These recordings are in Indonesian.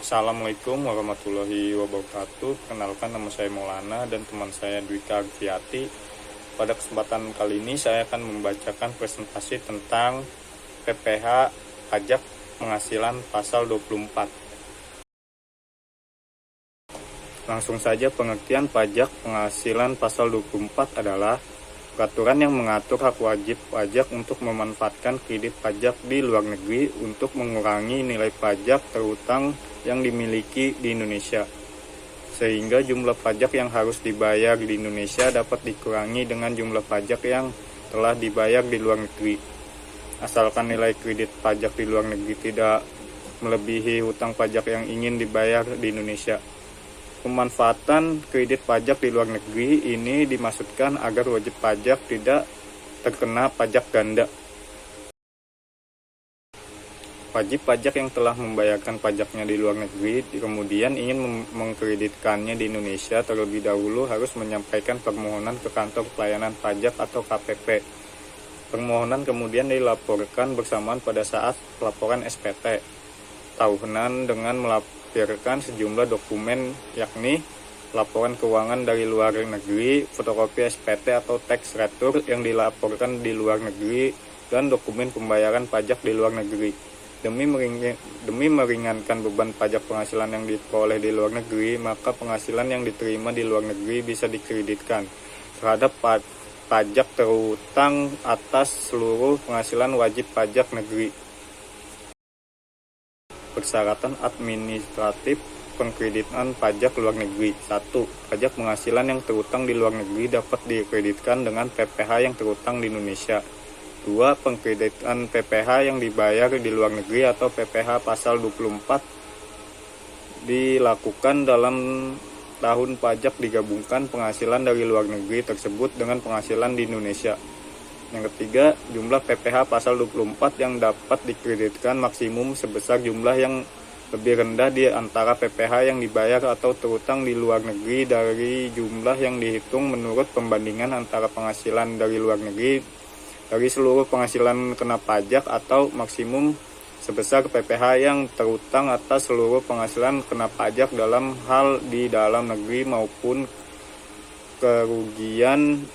Assalamualaikum warahmatullahi wabarakatuh. Kenalkan, nama saya Maulana dan teman saya Dwika Arfiati. Pada kesempatan kali ini saya akan membacakan presentasi tentang PPh pajak penghasilan pasal 24. Langsung saja, pengertian pajak penghasilan pasal 24 adalah peraturan yang mengatur hak wajib pajak untuk memanfaatkan kredit pajak di luar negeri untuk mengurangi nilai pajak terutang yang dimiliki di Indonesia, sehingga jumlah pajak yang harus dibayar di Indonesia dapat dikurangi dengan jumlah pajak yang telah dibayar di luar negeri, asalkan nilai kredit pajak di luar negeri tidak melebihi hutang pajak yang ingin dibayar di Indonesia. Pemanfaatan kredit pajak di luar negeri ini dimaksudkan agar wajib pajak tidak terkena pajak ganda. Wajib pajak yang telah membayarkan pajaknya di luar negeri kemudian ingin mengkreditkannya di Indonesia terlebih dahulu harus menyampaikan permohonan ke kantor pelayanan pajak atau KPP. Permohonan kemudian dilaporkan bersamaan pada saat pelaporan SPT tahunan dengan melampirkan sejumlah dokumen, yakni laporan keuangan dari luar negeri, fotokopi SPT atau tax return yang dilaporkan di luar negeri, dan dokumen pembayaran pajak di luar negeri. Demi meringankan beban pajak penghasilan yang diperoleh di luar negeri, maka penghasilan yang diterima di luar negeri bisa dikreditkan terhadap pajak terutang atas seluruh penghasilan wajib pajak negeri. Persyaratan administratif pengkreditan pajak luar negeri. 1. Pajak penghasilan yang terutang di luar negeri dapat dikreditkan dengan PPh yang terutang di Indonesia. 2. Pengkreditan PPh yang dibayar di luar negeri atau PPh pasal 24 dilakukan dalam tahun pajak digabungkan penghasilan dari luar negeri tersebut dengan penghasilan di Indonesia. Yang ketiga, jumlah PPh pasal 24 yang dapat dikreditkan maksimum sebesar jumlah yang lebih rendah di antara PPh yang dibayar atau terutang di luar negeri dari jumlah yang dihitung menurut pembandingan antara penghasilan dari luar negeri dari seluruh penghasilan kena pajak atau maksimum sebesar PPh yang terutang atas seluruh penghasilan kena pajak dalam hal di dalam negeri maupun kerugian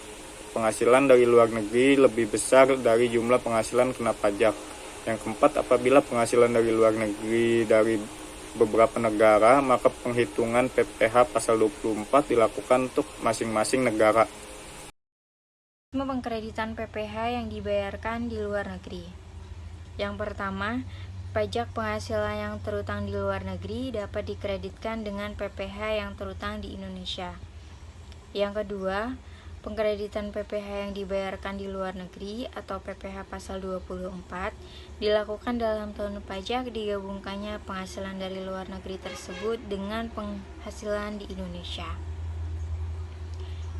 penghasilan dari luar negeri lebih besar dari jumlah penghasilan kena pajak. Yang keempat, apabila penghasilan dari luar negeri dari beberapa negara, maka penghitungan PPh pasal 24 dilakukan untuk masing-masing negara. Pengkreditan PPh yang dibayarkan di luar negeri. Yang pertama, pajak penghasilan yang terutang di luar negeri dapat dikreditkan dengan PPh yang terutang di Indonesia. Yang kedua, pengkreditan PPh yang dibayarkan di luar negeri atau PPh pasal 24 dilakukan dalam tahun pajak digabungkannya penghasilan dari luar negeri tersebut dengan penghasilan di Indonesia.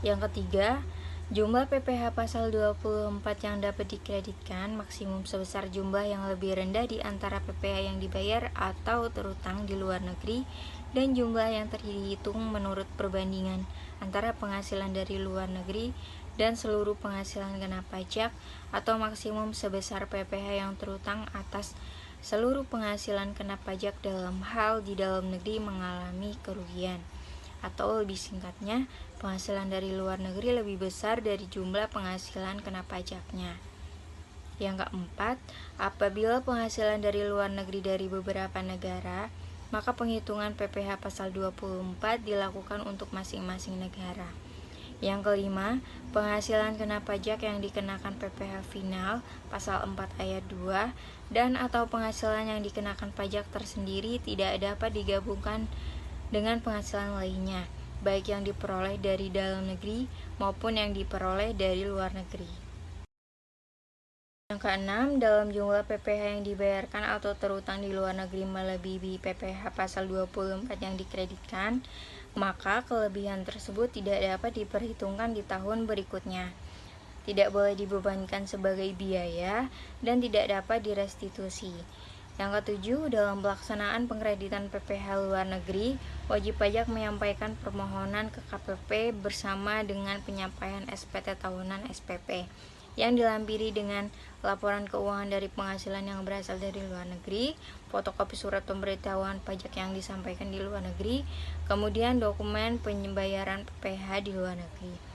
Yang ketiga, jumlah PPh pasal 24 yang dapat dikreditkan maksimum sebesar jumlah yang lebih rendah di antara PPh yang dibayar atau terutang di luar negeri dan jumlah yang terhitung menurut perbandingan antara penghasilan dari luar negeri dan seluruh penghasilan kena pajak atau maksimum sebesar PPh yang terutang atas seluruh penghasilan kena pajak dalam hal di dalam negeri mengalami kerugian, atau lebih singkatnya, penghasilan dari luar negeri lebih besar dari jumlah penghasilan kena pajaknya. Yang keempat, apabila penghasilan dari luar negeri dari beberapa negara, maka penghitungan PPh pasal 24 dilakukan untuk masing-masing negara. Yang kelima, penghasilan kena pajak yang dikenakan PPh final pasal 4 ayat 2 dan atau penghasilan yang dikenakan pajak tersendiri tidak dapat digabungkan dengan penghasilan lainnya, baik yang diperoleh dari dalam negeri maupun yang diperoleh dari luar negeri. Yang keenam, dalam jumlah PPh yang dibayarkan atau terutang di luar negeri melebihi PPh pasal 24 yang dikreditkan, maka kelebihan tersebut tidak dapat diperhitungkan di tahun berikutnya, tidak boleh dibebankan sebagai biaya, dan tidak dapat direstitusi. Yang ketujuh, dalam pelaksanaan pengkreditan PPh luar negeri, wajib pajak menyampaikan permohonan ke KPP bersama dengan penyampaian SPT tahunan SPP. yang dilampiri dengan laporan keuangan dari penghasilan yang berasal dari luar negeri, fotokopi surat pemberitahuan pajak yang disampaikan di luar negeri, kemudian dokumen pembayaran PPh di luar negeri.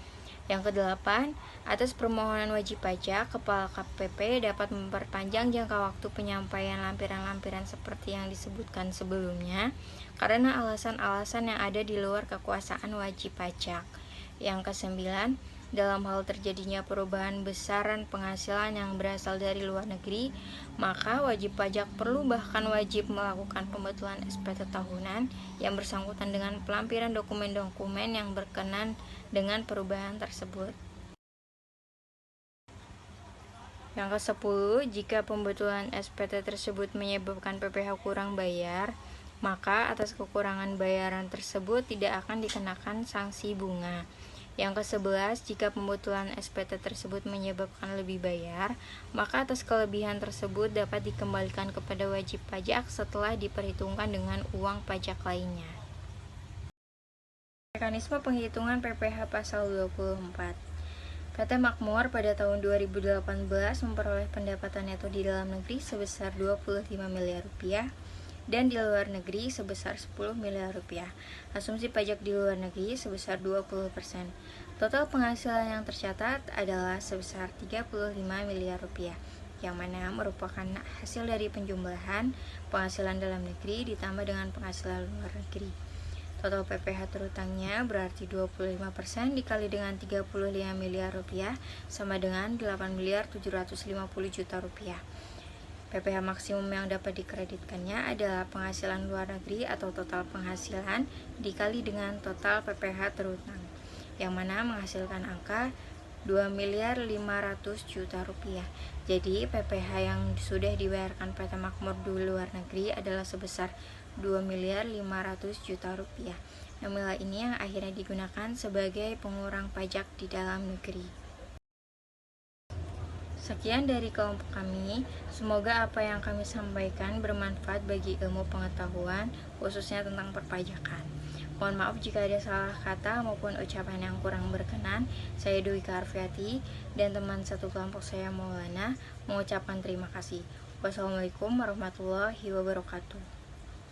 Yang kedelapan, atas permohonan wajib pajak, Kepala KPP dapat memperpanjang jangka waktu penyampaian lampiran-lampiran seperti yang disebutkan sebelumnya karena alasan-alasan yang ada di luar kekuasaan wajib pajak. Yang kesembilan, dalam hal terjadinya perubahan besaran penghasilan yang berasal dari luar negeri, maka wajib pajak perlu bahkan wajib melakukan pembetulan SPT tahunan yang bersangkutan dengan pelampiran dokumen-dokumen yang berkenan dengan perubahan tersebut. Yang ke-10, jika pembetulan SPT tersebut menyebabkan PPh kurang bayar, maka atas kekurangan bayaran tersebut tidak akan dikenakan sanksi bunga. Yang ke-11, jika pembetulan SPT tersebut menyebabkan lebih bayar, maka atas kelebihan tersebut dapat dikembalikan kepada wajib pajak setelah diperhitungkan dengan uang pajak lainnya. Mekanisme penghitungan PPh pasal 24. PT Makmur pada tahun 2018 memperoleh pendapatan neto di dalam negeri sebesar 25 miliar rupiah dan di luar negeri sebesar 10 miliar rupiah. Asumsi pajak di luar negeri sebesar 20%. Total penghasilan yang tercatat adalah sebesar 35 miliar rupiah, yang mana merupakan hasil dari penjumlahan penghasilan dalam negeri ditambah dengan penghasilan luar negeri. Total PPh terutangnya berarti 25% dikali dengan 35 miliar rupiah sama dengan 8 miliar 750 juta rupiah. PPh maksimum yang dapat dikreditkannya adalah penghasilan luar negeri atau total penghasilan dikali dengan total PPh terutang, yang mana menghasilkan angka 2 miliar 500 juta rupiah. Jadi PPh yang sudah dibayarkan PT Makmur di luar negeri adalah sebesar 2 miliar 500 juta rupiah. Nilai ini yang akhirnya digunakan sebagai pengurang pajak di dalam negeri. Sekian dari kelompok kami, semoga apa yang kami sampaikan bermanfaat bagi ilmu pengetahuan, khususnya tentang perpajakan. Mohon maaf jika ada salah kata maupun ucapan yang kurang berkenan. Saya Dwi Karviati dan teman satu kelompok saya Maulana mengucapkan terima kasih. Wassalamualaikum warahmatullahi wabarakatuh.